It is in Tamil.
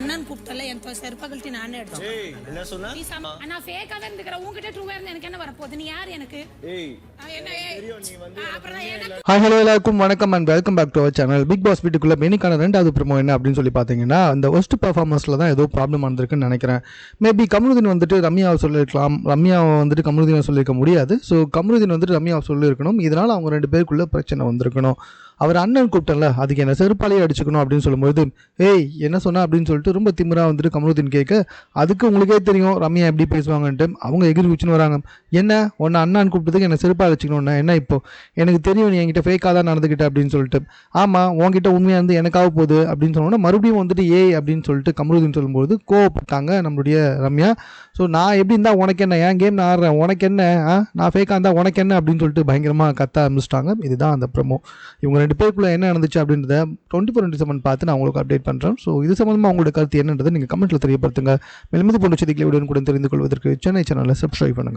அண்ணன் கூப்பிட்டல என் செருப்பகல்ட்டி நானே அடிச்சேன். ஏய் என்ன சொன்னா? நான் ஃபேக்காவே இருந்துக்கறேன். உன்கிட்ட ட்ரூவா இருந்தா எனக்கு என்ன வரப்போகுது? நீ யார் எனக்கு? ஏய் என்ன தெரியும் நீ வந்து அப்புறம் என்ன? ஹாய் ஹலோ எல்லாருக்கும் வணக்கம் and welcome back to our channel. Bigg Boss வீட்டுக்குள்ள இன்னைக்கான ரெண்டாவது ப்ரோமோ என்ன அப்படின்னு சொல்லி பார்த்தீங்கன்னா, அந்த ஒஸ்ட் பர்ஃபார்மன்ஸில் தான் ஏதோ ப்ராப்ளம் வந்திருக்குன்னு நினைக்கிறேன். மேபி கமருதீன் வந்துட்டு ரம்யாவை சொல்லியிருக்கலாம், ரம்யாவை வந்துட்டு கமருதீனை சொல்லியிருக்க முடியாது. ஸோ கமருதீன் வந்துட்டு ரம்யாவை சொல்லியிருக்கணும். இதனால் அவங்க ரெண்டு பேருக்குள்ளே பிரச்சனை வந்திருக்கணும். அவர் அண்ணன் கூப்பிட்டல, அதுக்கு என்ன செருப்பாலேயே அடிச்சுக்கணும் அப்படின்னு சொல்லும்போது, ஏய் என்ன சொன்னா அப்படின்னு சொல்லிட்டு ரொம்ப திமிரா வந்துட்டு கமருதீன் கேட்க, அதுக்கு உங்களுக்கே தெரியும் ரம்யா எப்படி பேசுவாங்கன்ட்டு அவங்க எகிரி குச்சின்னு வராங்க. என்ன உன்னை அண்ணான்னு கூப்பிட்டதுக்கு என்ன செருப்பா அடிச்சுக்கணும்னா என்ன? இப்போ எனக்கு தெரியும் நீ என்கிட்ட ஃபேக்காக தான் நடந்துக்கிட்ட அப்படின்னு சொல்லிட்டு, ஆமாம் உன்கிட்ட உண்மையாக இருந்து எனக்காக போகுது அப்படின்னு சொன்னோன்னா மறுபடியும் வந்துட்டு ஏய் அப்படின்னு சொல்லிட்டு கமருதீன் சொல்லும்போது கோவப்பட்டாங்க நம்மளுடைய ரம்யா. ஸோ நான் எப்படி இருந்தால் உனக்கு என்ன, என் கேம் நான் ஆடுறேன், உனக்கு என்ன, நான் ஃபேக்காக இருந்தால் உனக்கு என்ன அப்படின்னு சொல்லிட்டு பயங்கரமாக கத்த ஆரம்பிச்சிட்டாங்க. இதுதான் அந்த ப்ரோமோ. இவங்க ரெண்டு பேருக்குள்ளே என்ன நடந்துச்சு அப்படின்றத 24/7 பார்த்து நான் உங்களுக்கு அப்டேட் பண்ணுறேன். ஸோ இது சம்மந்தமாக உங்களோட கருத்து என்னன்றதை நீங்கள் கமெண்ட்டில் தெரியப்படுத்துங்க. மேலும் இது போன்ற செய்திகளை உடனுக்குடன் தெரிந்து கொள்வதற்கு சென்னை சேனலை சப்ஸ்கிரைப் பண்ணுங்கள்.